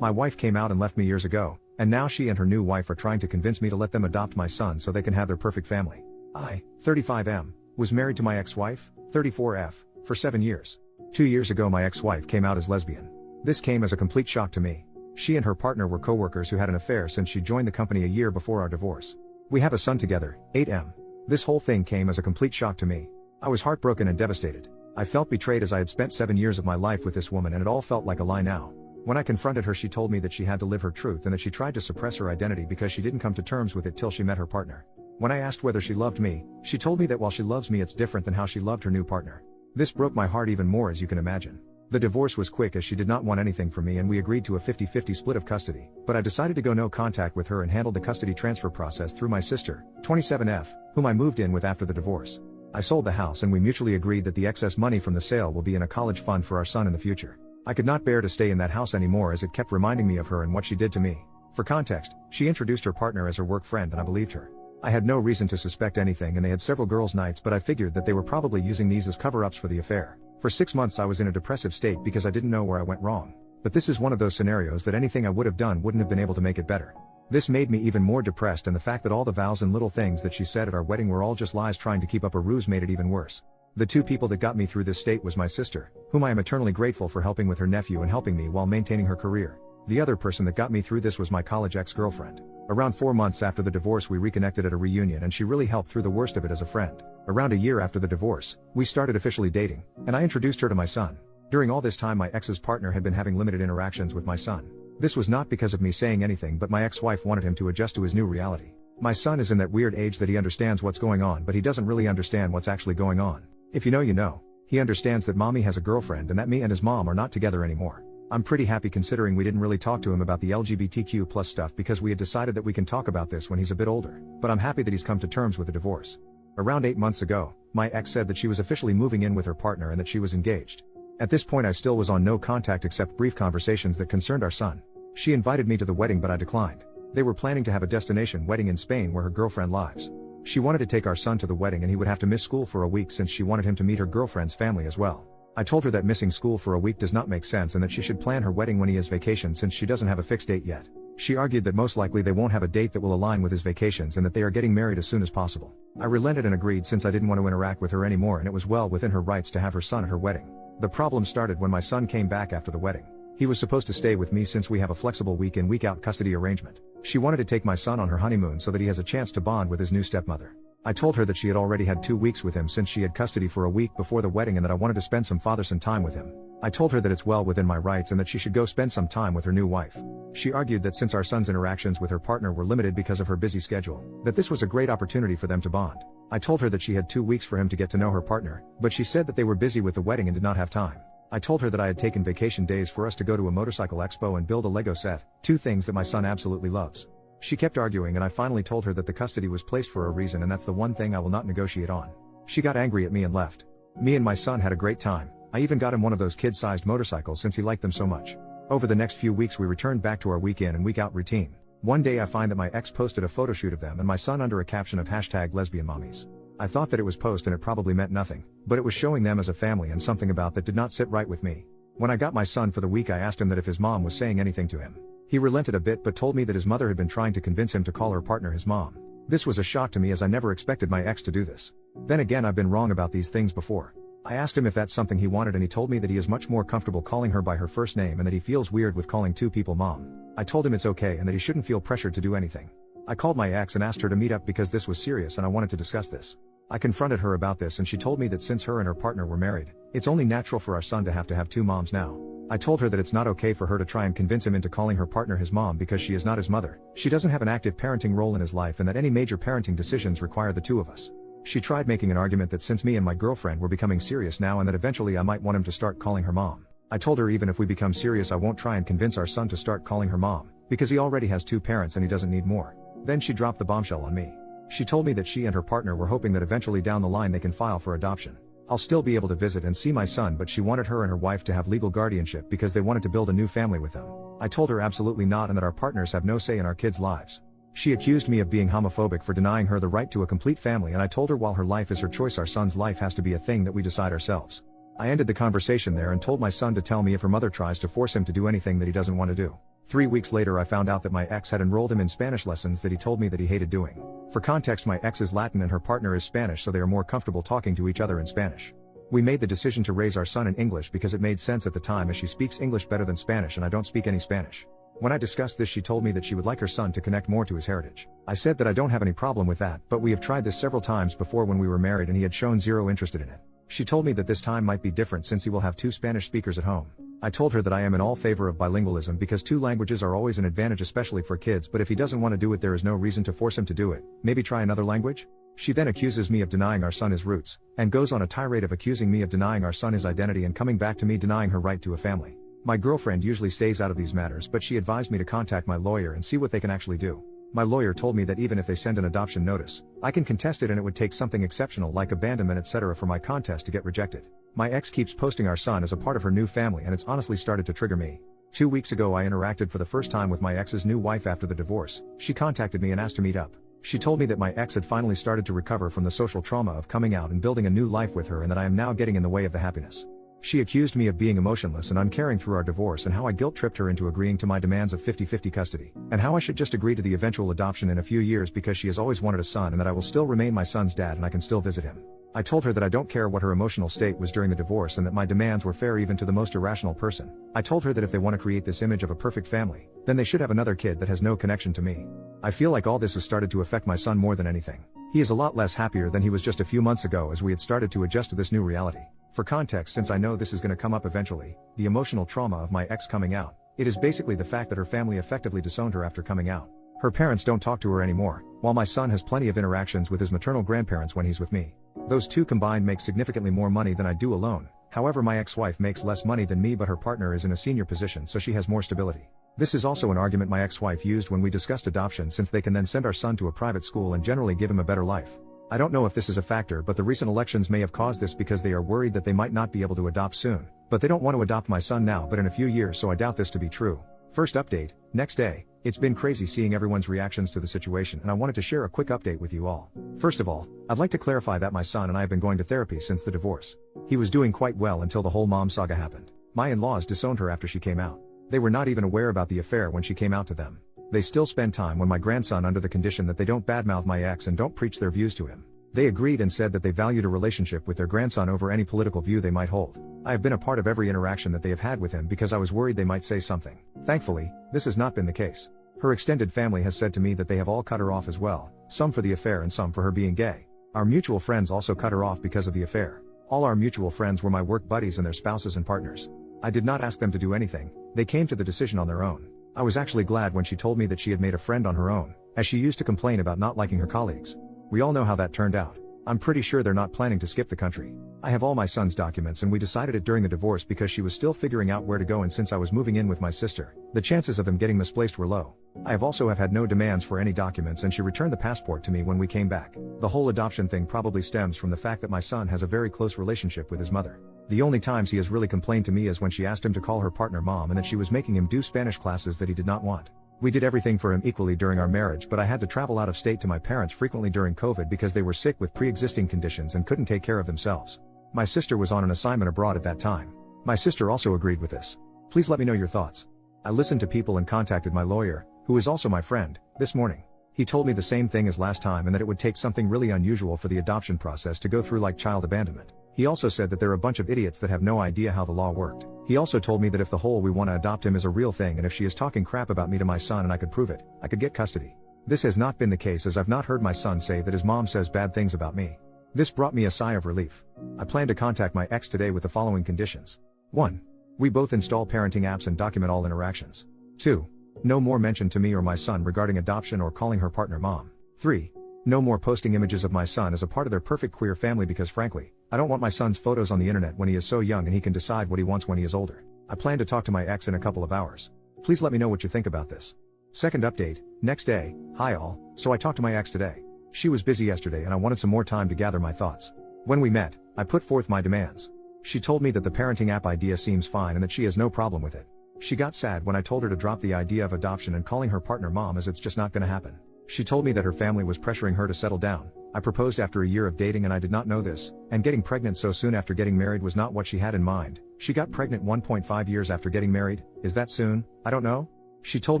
My wife came out and left me years ago, and now she and her new wife are trying to convince me to let them adopt my son so they can have their perfect family. I, 35M, was married to my ex-wife, 34F, for 7 years. 2 years ago my ex-wife came out as lesbian. This came as a complete shock to me. She and her partner were co-workers who had an affair since she joined the company a year before our divorce. We have a son together, 8M. This whole thing came as a complete shock to me. I was heartbroken and devastated. I felt betrayed as I had spent 7 years of my life with this woman and it all felt like a lie now. When I confronted her she told me that she had to live her truth and that she tried to suppress her identity because she didn't come to terms with it till she met her partner. When I asked whether she loved me, she told me that while she loves me it's different than how she loved her new partner. This broke my heart even more as you can imagine. The divorce was quick as she did not want anything from me and we agreed to a 50-50 split of custody, but I decided to go no contact with her and handled the custody transfer process through my sister, 27F, whom I moved in with after the divorce. I sold the house and we mutually agreed that the excess money from the sale will be in a college fund for our son in the future. I could not bear to stay in that house anymore as it kept reminding me of her and what she did to me. For context, she introduced her partner as her work friend and I believed her. I had no reason to suspect anything and they had several girls' nights but I figured that they were probably using these as cover-ups for the affair. For 6 months I was in a depressive state because I didn't know where I went wrong. But this is one of those scenarios that anything I would have done wouldn't have been able to make it better. This made me even more depressed and the fact that all the vows and little things that she said at our wedding were all just lies trying to keep up a ruse made it even worse. The two people that got me through this state was my sister, whom I am eternally grateful for helping with her nephew and helping me while maintaining her career. The other person that got me through this was my college ex-girlfriend. Around 4 months after the divorce we reconnected at a reunion and she really helped through the worst of it as a friend. Around a year after the divorce, we started officially dating, and I introduced her to my son. During all this time my ex's partner had been having limited interactions with my son. This was not because of me saying anything but my ex-wife wanted him to adjust to his new reality. My son is in that weird age that he understands what's going on but he doesn't really understand what's actually going on. If you know you know. He understands that mommy has a girlfriend and that me and his mom are not together anymore. I'm pretty happy considering we didn't really talk to him about the LGBTQ+ stuff because we had decided that we can talk about this when he's a bit older, but I'm happy that he's come to terms with the divorce. Around 8 months ago, my ex said that she was officially moving in with her partner and that she was engaged. At this point I still was on no contact except brief conversations that concerned our son. She invited me to the wedding but I declined. They were planning to have a destination wedding in Spain where her girlfriend lives. She wanted to take our son to the wedding and he would have to miss school for a week since she wanted him to meet her girlfriend's family as well. I told her that missing school for a week does not make sense and that she should plan her wedding when he has vacation since she doesn't have a fixed date yet. She argued that most likely they won't have a date that will align with his vacations and that they are getting married as soon as possible. I relented and agreed since I didn't want to interact with her anymore and it was well within her rights to have her son at her wedding. The problem started when my son came back after the wedding. He was supposed to stay with me since we have a flexible week in week out custody arrangement. She wanted to take my son on her honeymoon so that he has a chance to bond with his new stepmother. I told her that she had already had 2 weeks with him since she had custody for a week before the wedding and that I wanted to spend some father-son time with him. I told her that it's well within my rights and that she should go spend some time with her new wife. She argued that since our son's interactions with her partner were limited because of her busy schedule, that this was a great opportunity for them to bond. I told her that she had 2 weeks for him to get to know her partner, but she said that they were busy with the wedding and did not have time. I told her that I had taken vacation days for us to go to a motorcycle expo and build a Lego set, 2 things that my son absolutely loves. She kept arguing and I finally told her that the custody was placed for a reason and that's the one thing I will not negotiate on. She got angry at me and left. Me and my son had a great time. I even got him one of those kid-sized motorcycles since he liked them so much. Over the next few weeks we returned back to our week in and week out routine. One day I find that my ex posted a photo shoot of them and my son under a caption of #lesbianmommies. I thought that it was post and it probably meant nothing, but it was showing them as a family and something about that did not sit right with me. When I got my son for the week I asked him that if his mom was saying anything to him. He relented a bit but told me that his mother had been trying to convince him to call her partner his mom. This was a shock to me as I never expected my ex to do this. Then again I've been wrong about these things before. I asked him if that's something he wanted and he told me that he is much more comfortable calling her by her first name and that he feels weird with calling 2 people mom. I told him it's okay and that he shouldn't feel pressured to do anything. I called my ex and asked her to meet up because this was serious and I wanted to discuss this. I confronted her about this and she told me that since her and her partner were married, it's only natural for our son to have 2 moms now. I told her that it's not okay for her to try and convince him into calling her partner his mom because she is not his mother, she doesn't have an active parenting role in his life and that any major parenting decisions require the 2 of us. She tried making an argument that since me and my girlfriend were becoming serious now and that eventually I might want him to start calling her mom. I told her even if we become serious I won't try and convince our son to start calling her mom, because he already has 2 parents and he doesn't need more. Then she dropped the bombshell on me. She told me that she and her partner were hoping that eventually down the line they can file for adoption. I'll still be able to visit and see my son but she wanted her and her wife to have legal guardianship because they wanted to build a new family with them. I told her absolutely not and that our partners have no say in our kids' lives. She accused me of being homophobic for denying her the right to a complete family and I told her while her life is her choice our son's life has to be a thing that we decide ourselves. I ended the conversation there and told my son to tell me if her mother tries to force him to do anything that he doesn't want to do. 3 weeks later I found out that my ex had enrolled him in Spanish lessons that he told me that he hated doing. For context, my ex is Latin and her partner is Spanish, so they are more comfortable talking to each other in Spanish. We made the decision to raise our son in English because it made sense at the time, as she speaks English better than Spanish and I don't speak any Spanish. When I discussed this, she told me that she would like her son to connect more to his heritage. I said that I don't have any problem with that, but we have tried this several times before when we were married and he had shown zero interest in it. She told me that this time might be different since he will have 2 Spanish speakers at home. I told her that I am in all favor of bilingualism because 2 languages are always an advantage, especially for kids, but if he doesn't want to do it, there is no reason to force him to do it. Maybe try another language? She then accuses me of denying our son his roots, and goes on a tirade of accusing me of denying our son his identity and coming back to me denying her right to a family. My girlfriend usually stays out of these matters, but she advised me to contact my lawyer and see what they can actually do. My lawyer told me that even if they send an adoption notice, I can contest it and it would take something exceptional like abandonment etc. for my contest to get rejected. My ex keeps posting our son as a part of her new family and it's honestly started to trigger me. 2 weeks ago I interacted for the first time with my ex's new wife after the divorce. She contacted me and asked to meet up. She told me that my ex had finally started to recover from the social trauma of coming out and building a new life with her and that I am now getting in the way of the happiness. She accused me of being emotionless and uncaring through our divorce and how I guilt-tripped her into agreeing to my demands of 50-50 custody, and how I should just agree to the eventual adoption in a few years because she has always wanted a son and that I will still remain my son's dad and I can still visit him. I told her that I don't care what her emotional state was during the divorce and that my demands were fair even to the most irrational person. I told her that if they want to create this image of a perfect family, then they should have another kid that has no connection to me. I feel like all this has started to affect my son more than anything. He is a lot less happier than he was just a few months ago as we had started to adjust to this new reality. For context, since I know this is going to come up eventually, the emotional trauma of my ex coming out, it is basically the fact that her family effectively disowned her after coming out. Her parents don't talk to her anymore, while my son has plenty of interactions with his maternal grandparents when he's with me. Those two combined make significantly more money than I do alone. However, my ex-wife makes less money than me, but her partner is in a senior position, so she has more stability. This is also an argument my ex-wife used when we discussed adoption, since they can then send our son to a private school and generally give him a better life. I don't know if this is a factor, but the recent elections may have caused this because they are worried that they might not be able to adopt soon. But they don't want to adopt my son now but in a few years, so I doubt this to be true. First update, next day. It's been crazy seeing everyone's reactions to the situation and I wanted to share a quick update with you all. First of all, I'd like to clarify that my son and I have been going to therapy since the divorce. He was doing quite well until the whole mom saga happened. My in-laws disowned her after she came out. They were not even aware about the affair when she came out to them. They still spend time with my grandson under the condition that they don't badmouth my ex and don't preach their views to him. They agreed and said that they valued a relationship with their grandson over any political view they might hold. I have been a part of every interaction that they have had with him because I was worried they might say something. Thankfully, this has not been the case. Her extended family has said to me that they have all cut her off as well, some for the affair and some for her being gay. Our mutual friends also cut her off because of the affair. All our mutual friends were my work buddies and their spouses and partners. I did not ask them to do anything, they came to the decision on their own. I was actually glad when she told me that she had made a friend on her own, as she used to complain about not liking her colleagues. We all know how that turned out. I'm pretty sure they're not planning to skip the country. I have all my son's documents and we decided it during the divorce because she was still figuring out where to go, and since I was moving in with my sister, the chances of them getting misplaced were low. I have also had no demands for any documents and she returned the passport to me when we came back. The whole adoption thing probably stems from the fact that my son has a very close relationship with his mother. The only times he has really complained to me is when she asked him to call her partner mom and that she was making him do Spanish classes that he did not want. We did everything for him equally during our marriage, but I had to travel out of state to my parents frequently during COVID because they were sick with pre-existing conditions and couldn't take care of themselves. My sister was on an assignment abroad at that time. My sister also agreed with this. Please let me know your thoughts. I listened to people and contacted my lawyer, who is also my friend, this morning. He told me the same thing as last time and that it would take something really unusual for the adoption process to go through like child abandonment. He also said that there are a bunch of idiots that have no idea how the law worked. He also told me that if the whole "we want to adopt him" is a real thing and if she is talking crap about me to my son and I could prove it, I could get custody. This has not been the case, as I've not heard my son say that his mom says bad things about me. This brought me a sigh of relief. I plan to contact my ex today with the following conditions. 1. We both install parenting apps and document all interactions. 2. No more mention to me or my son regarding adoption or calling her partner mom. 3. No more posting images of my son as a part of their perfect queer family because frankly, I don't want my son's photos on the internet when he is so young and he can decide what he wants when he is older. I plan to talk to my ex in a couple of hours. Please let me know what you think about this. Second update, next day. Hi all, so I talked to my ex today. She was busy yesterday and I wanted some more time to gather my thoughts. When we met, I put forth my demands. She told me that the parenting app idea seems fine and that she has no problem with it. She got sad when I told her to drop the idea of adoption and calling her partner mom, as it's just not gonna happen. She told me that her family was pressuring her to settle down. I proposed after a year of dating and I did not know this, and getting pregnant so soon after getting married was not what she had in mind. She got pregnant 1.5 years after getting married. Is that soon? I don't know. She told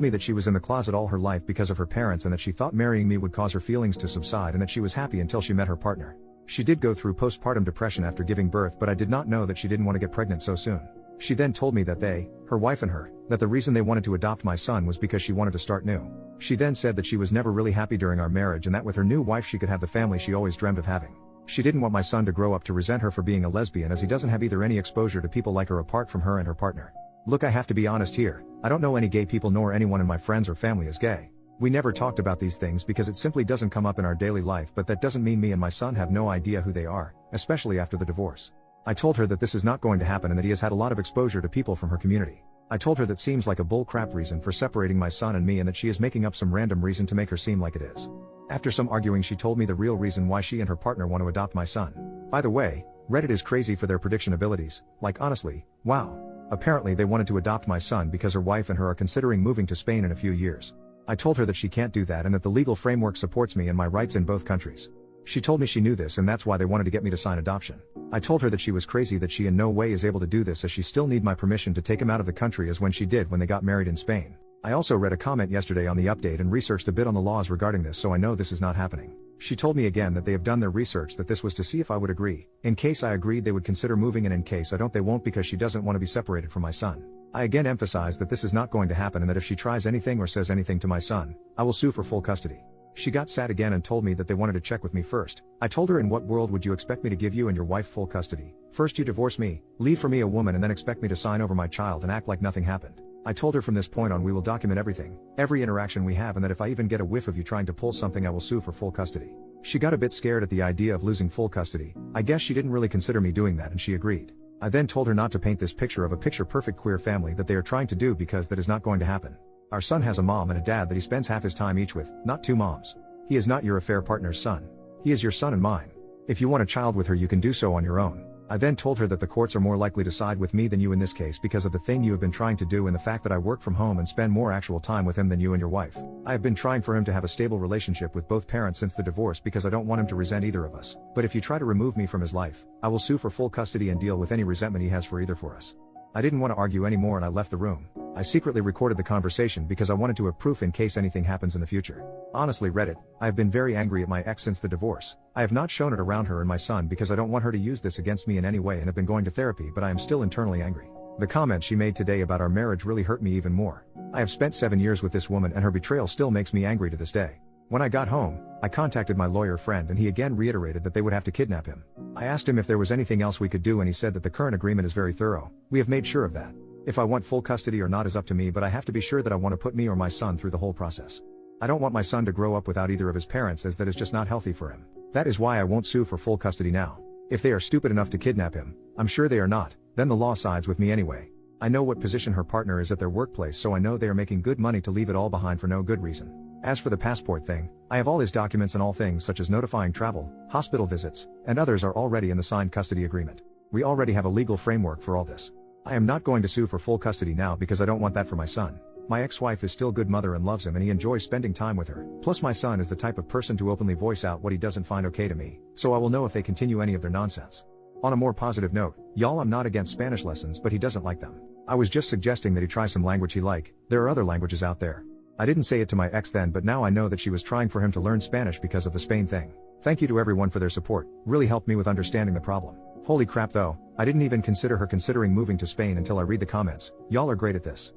me that she was in the closet all her life because of her parents and that she thought marrying me would cause her feelings to subside and that she was happy until she met her partner. She did go through postpartum depression after giving birth, but I did not know that she didn't want to get pregnant so soon. She then told me that her wife and her, that the reason they wanted to adopt my son was because she wanted to start new. She then said that she was never really happy during our marriage and that with her new wife she could have the family she always dreamed of having. She didn't want my son to grow up to resent her for being a lesbian, as he doesn't have either any exposure to people like her apart from her and her partner. Look, I have to be honest here, I don't know any gay people nor anyone in my friends or family is gay. We never talked about these things because it simply doesn't come up in our daily life, but that doesn't mean me and my son have no idea who they are, especially after the divorce. I told her that this is not going to happen and that he has had a lot of exposure to people from her community. I told her that seems like a bull crap reason for separating my son and me and that she is making up some random reason to make her seem like it is. After some arguing, she told me the real reason why she and her partner want to adopt my son. By the way, Reddit is crazy for their prediction abilities, like honestly, wow. Apparently they wanted to adopt my son because her wife and her are considering moving to Spain in a few years. I told her that she can't do that and that the legal framework supports me and my rights in both countries. She told me she knew this and that's why they wanted to get me to sign adoption. I told her that she was crazy, that she in no way is able to do this, as she still need my permission to take him out of the country as when she did when they got married in Spain. I also read a comment yesterday on the update and researched a bit on the laws regarding this, so I know this is not happening. She told me again that they have done their research, that this was to see if I would agree. In case I agreed they would consider moving, and in case I don't they won't, because she doesn't want to be separated from my son. I again emphasize that this is not going to happen and that if she tries anything or says anything to my son, I will sue for full custody. She got sad again and told me that they wanted to check with me first. I told her, in what world would you expect me to give you and your wife full custody? First you divorce me, leave for me a woman, and then expect me to sign over my child and act like nothing happened. I told her from this point on we will document everything, every interaction we have, and that if I even get a whiff of you trying to pull something I will sue for full custody. She got a bit scared at the idea of losing full custody. I guess she didn't really consider me doing that and she agreed. I then told her not to paint this picture of a picture-perfect queer family that they are trying to do, because that is not going to happen. Our son has a mom and a dad that he spends half his time each with, not two moms. He is not your affair partner's son. He is your son and mine. If you want a child with her you can do so on your own. I then told her that the courts are more likely to side with me than you in this case because of the thing you have been trying to do and the fact that I work from home and spend more actual time with him than you and your wife. I have been trying for him to have a stable relationship with both parents since the divorce because I don't want him to resent either of us. But if you try to remove me from his life, I will sue for full custody and deal with any resentment he has for either for us. I didn't want to argue anymore and I left the room. I secretly recorded the conversation because I wanted to have proof in case anything happens in the future. Honestly, Reddit, I have been very angry at my ex since the divorce. I have not shown it around her and my son because I don't want her to use this against me in any way and have been going to therapy, but I am still internally angry. The comment she made today about our marriage really hurt me even more. I have spent 7 years with this woman and her betrayal still makes me angry to this day. When I got home, I contacted my lawyer friend and he again reiterated that they would have to kidnap him. I asked him if there was anything else we could do and he said that the current agreement is very thorough. We have made sure of that. If I want full custody or not is up to me, but I have to be sure that I want to put me or my son through the whole process. I don't want my son to grow up without either of his parents, as that is just not healthy for him. That is why I won't sue for full custody now. If they are stupid enough to kidnap him, I'm sure they are not, then the law sides with me anyway. I know what position her partner is at their workplace, so I know they are making good money to leave it all behind for no good reason. As for the passport thing, I have all his documents and all things such as notifying travel, hospital visits, and others are already in the signed custody agreement. We already have a legal framework for all this. I am not going to sue for full custody now because I don't want that for my son. My ex-wife is still good mother and loves him and he enjoys spending time with her. Plus my son is the type of person to openly voice out what he doesn't find okay to me, so I will know if they continue any of their nonsense. On a more positive note, y'all, I'm not against Spanish lessons, but he doesn't like them. I was just suggesting that he try some language he like. There are other languages out there. I didn't say it to my ex then, but now I know that she was trying for him to learn Spanish because of the Spain thing. Thank you to everyone for their support, really helped me with understanding the problem. Holy crap though, I didn't even consider her considering moving to Spain until I read the comments. Y'all are great at this.